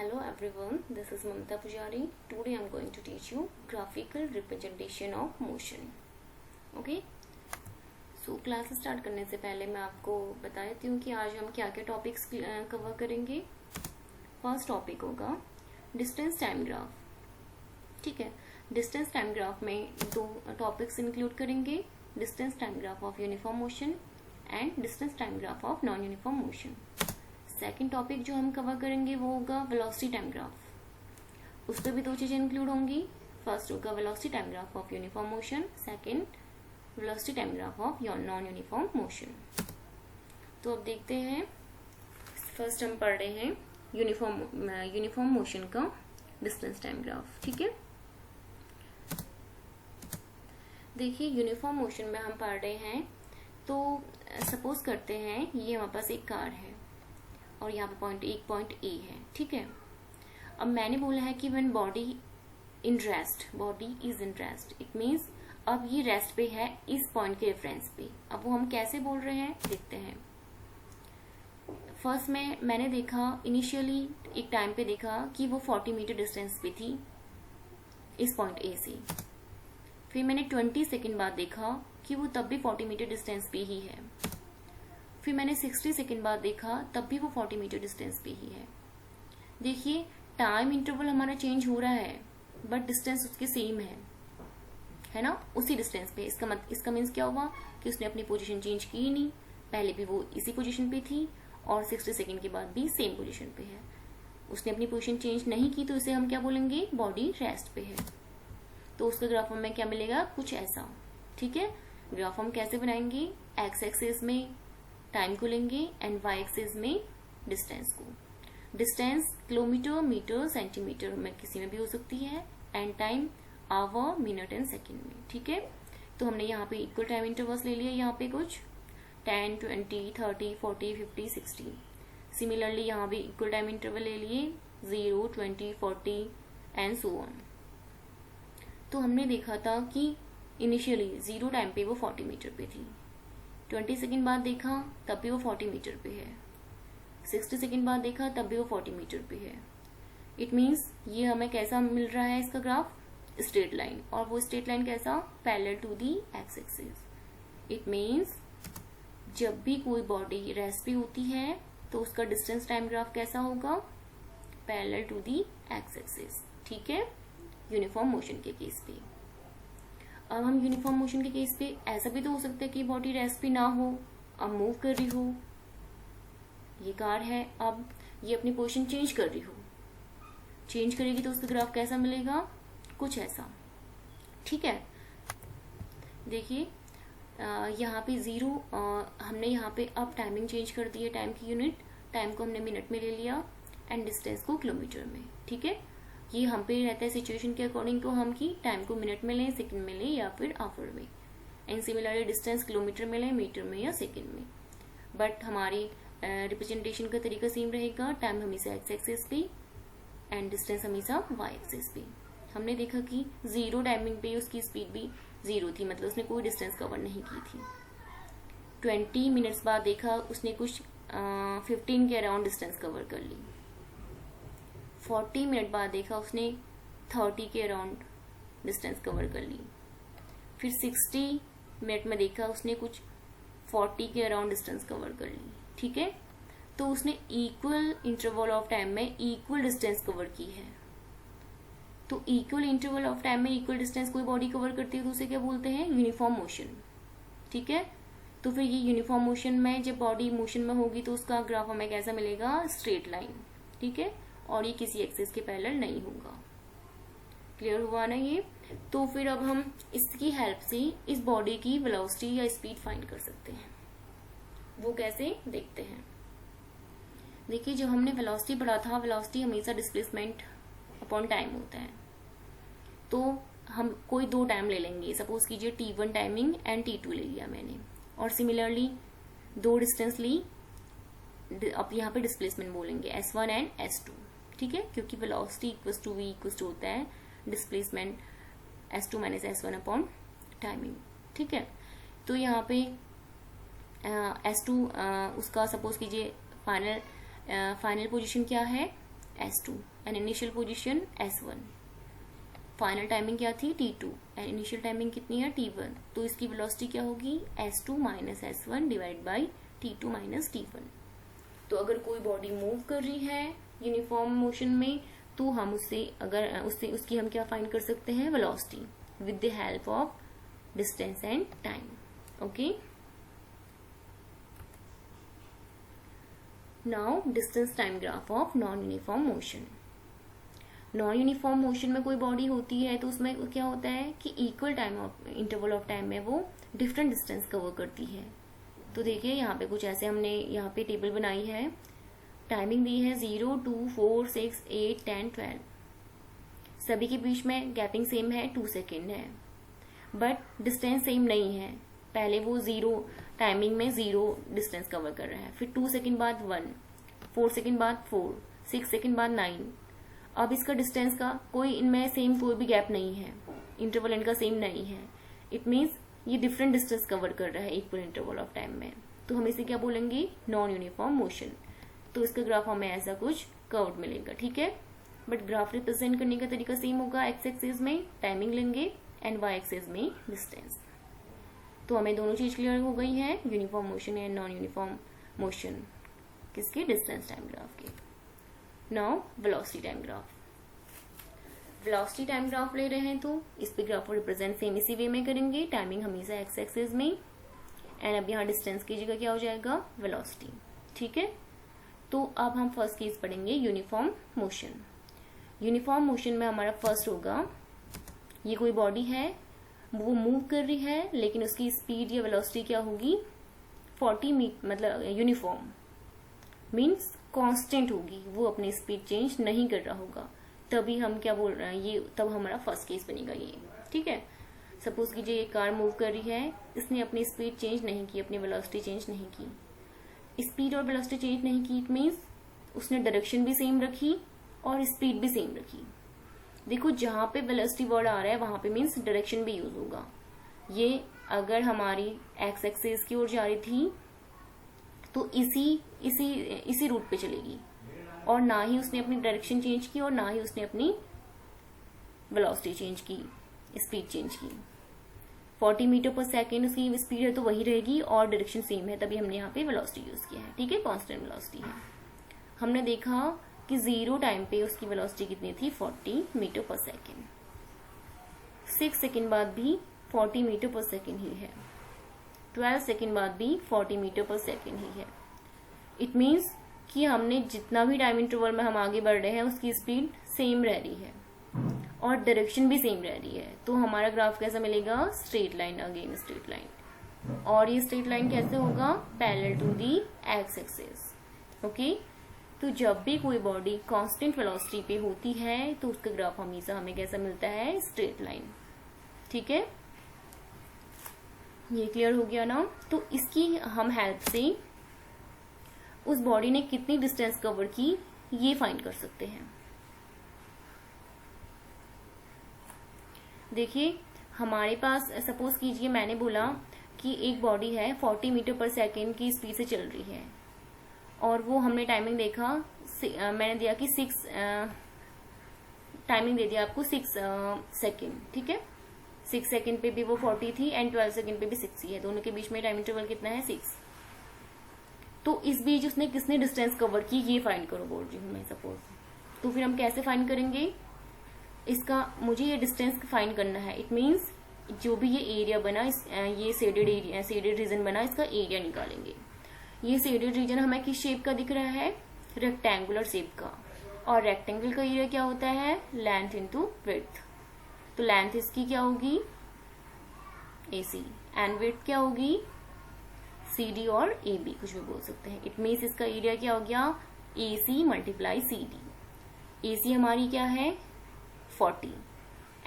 Hello everyone, this is Mamta Pujari. Today I am going to teach you graphical representation of motion. Okay? So class start करने से पहले मैं आपको बता देती हूँ कि आज हम क्या क्या टॉपिक्स कवर करेंगे. फर्स्ट टॉपिक होगा डिस्टेंस टाइम ग्राफ. ठीक है, डिस्टेंस टाइम ग्राफ में दो टॉपिक्स इंक्लूड करेंगे, distance time graph of uniform motion and distance time graph of non uniform motion. Second topic जो हम कवर करेंगे वो होगा वेलोसिटी टाइम ग्राफ. उस पर भी दो चीजें इंक्लूड होंगी. फर्स्ट होगा velocity time graph of uniform motion, second velocity time graph of non uniform motion. तो अब देखते हैं. फर्स्ट हम पढ़ रहे हैं यूनिफॉर्म मोशन का डिस्टेंस टाइम ग्राफ. ठीक है, देखिए यूनिफॉर्म मोशन में हम पढ़ रहे हैं. तो सपोज करते हैं ये हमारे पास एक कार है और यहाँ पे पॉइंट ए है. ठीक है, अब मैंने बोला है कि when body is in rest, it means अब ये रेस्ट पे है इस पॉइंट के रेफरेंस पे. अब वो हम कैसे बोल रहे हैं देखते हैं. फर्स्ट में मैंने देखा इनिशियली एक टाइम पे देखा कि वो 40 मीटर डिस्टेंस पे थी इस पॉइंट ए से. फिर मैंने 20 सेकेंड बाद देखा कि वो तब भी 40 मीटर डिस्टेंस पे ही है. फिर मैंने 60 सेकेंड बाद देखा तब भी वो 40 मीटर डिस्टेंस पे ही है. देखिए टाइम इंटरवल हमारा चेंज हो रहा है बट डिस्टेंस उसके सेम है ना, उसी डिस्टेंस पे. इसका मीन्स क्या हुआ कि उसने अपनी पोजीशन चेंज की ही नहीं. पहले भी वो इसी पोजीशन पे थी और 60 सेकेंड के बाद भी सेम पोजीशन पे है. उसने अपनी पोजीशन चेंज नहीं की तो इसे हम क्या बोलेंगे, बॉडी रेस्ट पे है. तो उसका ग्राफ में क्या मिलेगा, कुछ ऐसा. ठीक है, ग्राफ हम कैसे बनाएंगे, एक्स एक्सिस में टाइम को लेंगे एंड वाई एक्सिस में डिस्टेंस को. डिस्टेंस किलोमीटर, मीटर, सेंटीमीटर में किसी में भी हो सकती है and time hour, minute and second में. ठीक है, तो हमने यहाँ पे इक्वल टाइम इंटरवल्स ले लिया. यहाँ पे कुछ 10, 20, 30, 40, 50, 60. सिमिलरली यहाँ भी इक्वल टाइम इंटरवल ले लिए 0, 20, 40 एंड सो ऑन. तो हमने देखा था कि इनिशियली 0 टाइम पे वो 40 मीटर पे थी. 20 सेकेंड बाद देखा तब भी वो 40 मीटर पे है. 60 सेकेंड बाद देखा तब भी वो 40 मीटर पे है. इट मीन्स ये हमें कैसा मिल रहा है इसका ग्राफ, स्ट्रेट लाइन. और वो स्ट्रेट लाइन कैसा, parallel to the X axis. It means जब भी कोई बॉडी रेस्ट पे होती है तो उसका डिस्टेंस टाइम ग्राफ कैसा होगा, parallel to the X axis. ठीक है, यूनिफॉर्म मोशन के केस पे. अब हम यूनिफॉर्म मोशन के केस पे ऐसा भी तो हो सकता है कि बॉडी रेस्ट पे ना हो, अब मूव कर रही हो. ये कार है, अब ये अपनी पोजीशन चेंज कर रही हो. चेंज करेगी तो उसका ग्राफ कैसा मिलेगा, कुछ ऐसा. ठीक है, देखिए यहाँ पे 0, हमने यहाँ पे अब टाइमिंग चेंज कर दी है. टाइम की यूनिट, टाइम को हमने मिनट में ले लिया एंड डिस्टेंस को किलोमीटर में. ठीक है, ये हम पे रहता है सिचुएशन के अकॉर्डिंग को हम की टाइम को मिनट में लें, सेकंड में लें या फिर आवर में. एंड सिमिलरली डिस्टेंस किलोमीटर में लें, मीटर में या सेकंड में. बट हमारी रिप्रेजेंटेशन का तरीका सेम रहेगा. टाइम हमेशा एक्स एक्सिस पे एंड डिस्टेंस हमेशा वाई एक्सिस पे. हमने देखा कि 0 टाइमिंग पे उसकी स्पीड भी 0 थी, मतलब उसने कोई डिस्टेंस कवर नहीं की थी. 20 मिनट्स बाद देखा उसने कुछ 15 के अराउंड डिस्टेंस कवर कर ली. 40 मिनट बाद देखा उसने 30 के अराउंड डिस्टेंस कवर कर ली. फिर 60 मिनट में देखा उसने कुछ 40 के अराउंड डिस्टेंस कवर कर ली. ठीक है, तो उसने इक्वल इंटरवल ऑफ टाइम में इक्वल डिस्टेंस कवर की है. तो इक्वल इंटरवल ऑफ टाइम में इक्वल डिस्टेंस कोई बॉडी कवर करती है तो उसे क्या बोलते हैं, यूनिफॉर्म मोशन. ठीक है, तो फिर ये यूनिफॉर्म मोशन में जब बॉडी मोशन में होगी तो उसका ग्राफ हमें कैसा मिलेगा, स्ट्रेट लाइन. ठीक है, और ये किसी एक्सिस के पैरेलल नहीं होगा. क्लियर हुआ ना ये. तो फिर अब हम इसकी हेल्प से इस बॉडी की वेलोसिटी या स्पीड फाइंड कर सकते हैं. वो कैसे देखते हैं. देखिए जब हमने वेलोसिटी पढ़ा था, वेलोसिटी हमेशा डिस्प्लेसमेंट अपॉन टाइम होता है. तो हम कोई दो टाइम ले लेंगे. सपोज कीजिए T1 टाइमिंग एंड T2 ले लिया मैंने, और सिमिलरली दो डिस्टेंस ली. अब यहाँ पे डिस्प्लेसमेंट बोलेंगे S1 एंड S2. ठीक है, क्योंकि velocity equals to V equals to होता है displacement S2 minus S1 upon timing. ठीक है, तो यहाँ पे S2 उसका सपोज कीजिए फाइनल पोजीशन क्या है, s2 and initial position s1। Final timing क्या थी t2 एंड इनिशियल टाइमिंग कितनी है t1। तो इसकी वेलोसिटी क्या होगी s2 minus s1 divide by t2 minus t1। तो अगर कोई बॉडी मूव कर रही है यूनिफॉर्म मोशन में तो हम उसकी हम क्या फाइंड कर सकते हैं velocity with the help of distance and time. Okay, now distance time graph of non uniform motion. Non uniform motion में कोई बॉडी होती है तो उसमें क्या होता है कि equal time of interval of time में वो डिफरेंट डिस्टेंस कवर करती है। तो देखिए यहाँ पे कुछ ऐसे हमने यहाँ पे टेबल बनाई है, टाइमिंग दी है 0, 2, 4, 6, 8, 10, 12। सभी के बीच में गैपिंग सेम है, 2 सेकेंड है, बट डिस्टेंस सेम नहीं है। पहले वो 0 टाइमिंग में 0 डिस्टेंस कवर कर रहा है, फिर 2 सेकेंड बाद 1, 4 सेकेंड बाद 4, 6 सेकेंड बाद 9। अब इसका डिस्टेंस का कोई इनमें सेम कोई भी गैप नहीं है, इंटरवल इनका सेम नहीं है। इट मीन्स ये डिफरेंट डिस्टेंस कवर कर रहा है इक्वल इंटरवल ऑफ टाइम में। तो हम इसे क्या बोलेंगे नॉन यूनिफॉर्म मोशन। तो इसका ग्राफ हमें ऐसा कुछ कर्व्ड मिलेगा, ठीक है। बट ग्राफ रिप्रेजेंट करने का तरीका सेम होगा, एक्स एक्सिस में टाइमिंग लेंगे एंड वाई एक्सिस में डिस्टेंस। तो हमें दोनों चीज क्लियर हो गई है, uniform motion and non uniform motion किसके, डिस्टेंस टाइम ग्राफ के। Now velocity time graph. Velocity time graph ले रहे हैं तो इस पे ग्राफ को रिप्रेजेंट सेम इसी वे में करेंगे, टाइमिंग हमेशा एक्स एक्सिस में एंड अब यहाँ डिस्टेंस की जगह क्या हो जाएगा वेलोसिटी, ठीक है। तो अब हम फर्स्ट केस पढ़ेंगे यूनिफॉर्म मोशन। यूनिफॉर्म मोशन में हमारा फर्स्ट होगा, ये कोई बॉडी है वो मूव कर रही है लेकिन उसकी स्पीड या वेलोसिटी क्या होगी 40 मीटर, मतलब यूनिफॉर्म मीन्स कांस्टेंट होगी, वो अपनी स्पीड चेंज नहीं कर रहा होगा। तभी हम क्या बोल रहे हैं, ये तब हमारा फर्स्ट केस बनेगा ये, ठीक है। सपोज कीजिए ये कार मूव कर रही है, इसने अपनी स्पीड चेंज नहीं की, अपनी वेलोसिटी चेंज नहीं की। स्पीड और वेलोसिटी चेंज नहीं की इट मीन्स उसने डायरेक्शन भी सेम रखी और स्पीड भी सेम रखी। देखो जहां पे वेलोसिटी वर्ड आ रहा है वहां पे मीन्स डायरेक्शन भी यूज होगा। ये अगर हमारी एक्स एक्सिस की ओर जा रही थी तो इसी रूट पे चलेगी, और ना ही उसने अपनी डायरेक्शन चेंज की और ना ही उसने अपनी वेलोसिटी चेंज की, स्पीड चेंज की। 40 मीटर पर सेकेंड उसकी स्पीड है तो वही रहेगी और डायरेक्शन सेम है, तभी हमने यहाँ पे वेलोसिटी यूज किया है, ठीक है, कांस्टेंट वेलोसिटी है। हमने देखा कि 0 टाइम पे उसकी वेलोसिटी कितनी थी 40 मीटर पर सेकेंड। 6 सेकेंड बाद भी 40 मीटर पर सेकेंड ही है, 12 सेकेंड बाद भी 40 मीटर पर सेकेंड ही है। इट मीन्स कि हमने जितना भी टाइम इंटरवल में हम आगे बढ़ रहे हैं उसकी स्पीड सेम रह रही है और डायरेक्शन भी सेम रह रही है। तो हमारा ग्राफ कैसा मिलेगा, straight line, again straight line. और ये स्ट्रेट लाइन कैसे होगा, parallel to the X axis, okay. तो जब भी कोई बॉडी कांस्टेंट वेलोसिटी पे होती है तो उसका ग्राफ हमेशा हमें कैसा मिलता है, स्ट्रेट लाइन, ठीक है। ये क्लियर हो गया ना। तो इसकी हम हेल्प से उस बॉडी ने कितनी डिस्टेंस कवर की ये फाइंड कर सकते हैं। देखिए हमारे पास सपोज कीजिए मैंने बोला कि एक बॉडी है 40 मीटर पर सेकेंड की स्पीड से चल रही है और वो हमने टाइमिंग देखा, मैंने दिया कि 6 टाइमिंग दे दिया आपको 6 सेकेंड, ठीक है। 6 सेकेंड पे भी वो 40 थी एंड 12 सेकेंड पे भी 6 है, दोनों के बीच में टाइम इंटरवल कितना है 6। तो इस बीच उसने किसने डिस्टेंस कवर की ये फाइंड करो बोल रही हूँ मैं सपोज। तो फिर हम कैसे फाइंड करेंगे इसका, मुझे ये डिस्टेंस फाइंड करना है। इट मीन्स जो भी ये एरिया बना, ये शेडेड रीजन बना, इसका एरिया निकालेंगे। ये शेडेड रीजन हमें किस शेप का दिख रहा है, रेक्टेंगुलर शेप का, और रेक्टेंगल का एरिया क्या होता है, लेंथ इंटू विड्थ। तो लेंथ इसकी क्या होगी AC एंड विड्थ क्या होगी CD और AB, कुछ भी बोल सकते हैं। इट मीन्स इसका एरिया क्या हो गया AC मल्टीप्लाई CD। AC हमारी क्या है 40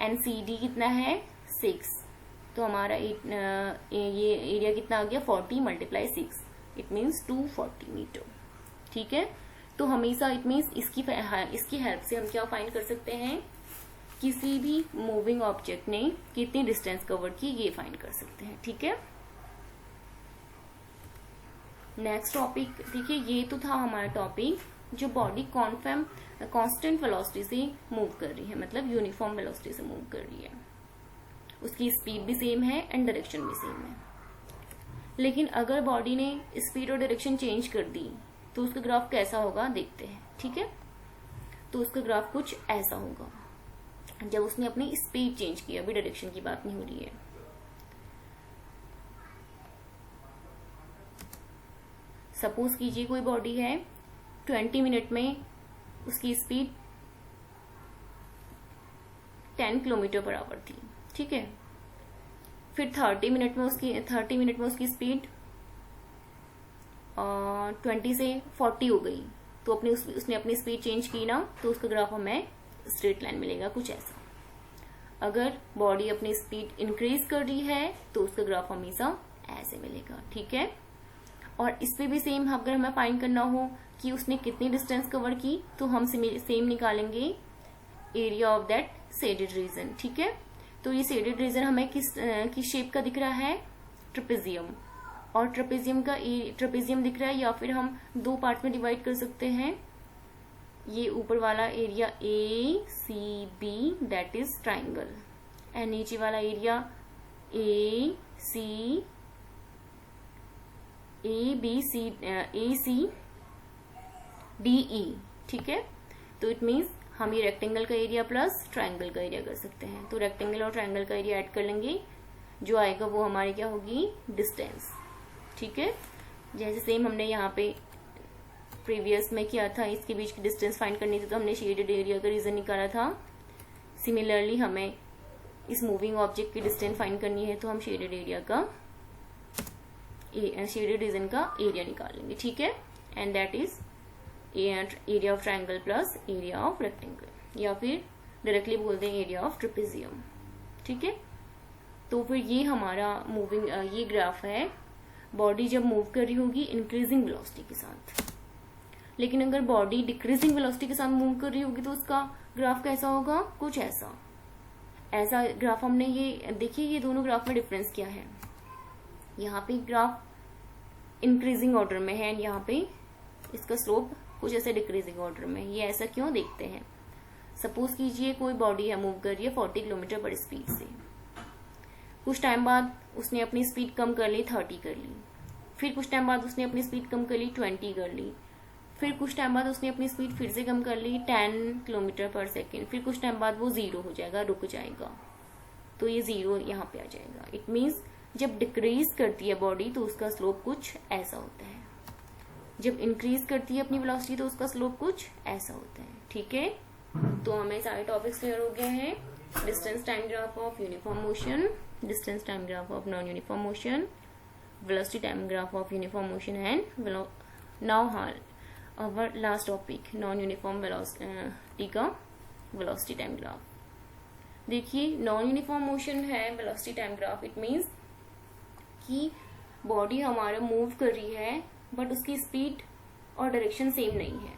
एंड CD कितना है 6। तो हमारा ये एरिया कितना आ गया 40 मल्टीप्लाई 6, इट मीन्स 240 मीटर, ठीक है। तो हमेशा इट मीन्स इसकी हेल्प से हम क्या फाइंड कर सकते हैं, किसी भी मूविंग ऑब्जेक्ट ने कितनी डिस्टेंस कवर की ये फाइंड कर सकते हैं, ठीक है। नेक्स्ट टॉपिक देखिए, ये तो था हमारा टॉपिक जो बॉडी कांस्टेंट वेलोसिटी से मूव कर रही है, मतलब यूनिफॉर्म वेलोसिटी से मूव कर रही है, उसकी स्पीड भी सेम है एंड डायरेक्शन भी सेम है। लेकिन अगर बॉडी ने स्पीड और डायरेक्शन चेंज कर दी तो उसका ग्राफ कैसा होगा देखते हैं, ठीक है। तो उसका ग्राफ कुछ ऐसा होगा जब उसने अपनी स्पीड चेंज की, अभी डायरेक्शन की बात नहीं हो रही है। सपोज कीजिए कोई बॉडी है, 20 मिनट में उसकी स्पीड 10 किलोमीटर पर आवर थी, ठीक है। फिर 30 मिनट में उसकी स्पीड 20 से 40 हो गई, तो उसने अपनी स्पीड चेंज की ना, तो उसका ग्राफ हमें स्ट्रेट लाइन मिलेगा कुछ ऐसा। अगर बॉडी अपनी स्पीड इंक्रीज कर रही है तो उसका ग्राफ हमेशा ऐसे मिलेगा, ठीक है। और इस पे भी सेम, अगर हमें फाइंड करना हो कि उसने कितनी डिस्टेंस कवर की, तो हम सेम निकालेंगे area of that shaded region, ठीक है। तो ये शेडेड रीजन हमें किस शेप का दिख रहा है, ट्रेपेजियम, और ट्रेपेजियम दिख रहा है, या फिर हम दो पार्ट में डिवाइड कर सकते हैं। ये ऊपर वाला area ACB that is triangle, and नीचे वाला एरिया ACDE, ठीक है। तो इट मीन्स हम ये रेक्टेंगल का एरिया प्लस ट्राइंगल का एरिया कर सकते हैं। तो रेक्टेंगल और ट्राइंगल का एरिया ऐड कर लेंगे, जो आएगा वो हमारी क्या होगी, डिस्टेंस, ठीक है। जैसे सेम हमने यहाँ पे प्रीवियस में किया था, इसके बीच की डिस्टेंस फाइंड करनी थी तो हमने शेडेड एरिया का रीजन निकाला था। सिमिलरली हमें इस मूविंग ऑब्जेक्ट की डिस्टेंस फाइंड करनी है तो हम शेडेड रीजन का एरिया निकाल लेंगे, ठीक है। And that is area of triangle plus area of rectangle, या फिर डायरेक्टली बोलते हैं एरिया ऑफ ट्रेपेजियम, ठीक है। तो फिर ये हमारा ये ग्राफ है, बॉडी जब मूव कर रही होगी इंक्रीजिंग वेलोसिटी के साथ। लेकिन अगर बॉडी डिक्रीजिंग वेलोसिटी के साथ मूव कर रही होगी तो उसका ग्राफ कैसा होगा, कुछ ऐसा ग्राफ। हमने ये देखिए, ये दोनों ग्राफ में डिफरेंस क्या है। यहाँ पे ग्राफ इंक्रीजिंग ऑर्डर में है, यहाँ पे इसका स्लोप कुछ ऐसे डिक्रीजिंग ऑर्डर में। ये ऐसा क्यों, देखते हैं। सपोज कीजिए कोई बॉडी है, मूव कर रही है 40 किलोमीटर पर स्पीड से। कुछ टाइम बाद उसने अपनी स्पीड कम कर ली, 30 कर ली। फिर कुछ टाइम बाद उसने अपनी स्पीड कम कर ली, 20 कर ली। फिर कुछ टाइम बाद उसने अपनी स्पीड फिर से कम कर ली, 10 किलोमीटर पर सेकेंड। फिर कुछ टाइम बाद वो 0 हो जाएगा, रुक जाएगा, तो ये 0 यहाँ पे आ जाएगा। इट मीन्स जब डिक्रीज करती है बॉडी तो उसका स्लोप कुछ ऐसा होता है, जब इंक्रीज करती है अपनी वेलोसिटी तो उसका स्लोप कुछ ऐसा होता है, ठीक है। तो हमें सारे टॉपिक्स क्लियर हो गए हैं। Distance time graph of uniform motion, distance time graph of non uniform motion, velocity time graph of uniform motion and now our last topic non uniform velocity का वेलोसिटी टाइम ग्राफ। देखिए non uniform motion है velocity time graph, it means कि body हमारा move कर रही है but उसकी speed और डायरेक्शन सेम नहीं है।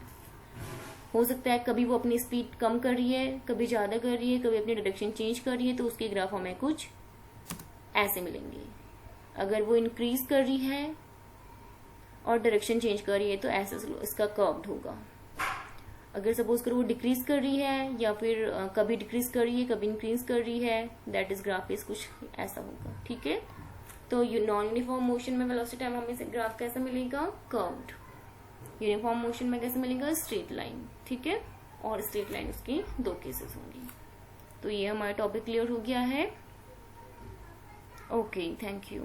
हो सकता है कभी वो अपनी स्पीड कम कर रही है, कभी ज्यादा कर रही है, कभी अपनी डायरेक्शन चेंज कर रही है, तो उसके ग्राफ हमें कुछ ऐसे मिलेंगे। अगर वो इंक्रीज कर रही है और डायरेक्शन चेंज कर रही है तो ऐसे इसका कर्व्ड होगा। अगर सपोज करो वो डिक्रीज कर रही है या फिर कभी डिक्रीज कर रही है कभी इंक्रीज कर रही है, दैट इज ग्राफ इज कुछ ऐसा होगा, ठीक है। तो नॉन यूनिफॉर्म मोशन में वेलोसिटी टाइम हमें ग्राफ कैसा मिलेगा, कर्व्ड। यूनिफॉर्म मोशन में कैसे मिलेगा, स्ट्रेट लाइन, ठीक है। और स्ट्रेट लाइन उसकी दो केसेस होंगी। तो ये हमारा टॉपिक क्लियर हो गया है। Okay, thank you.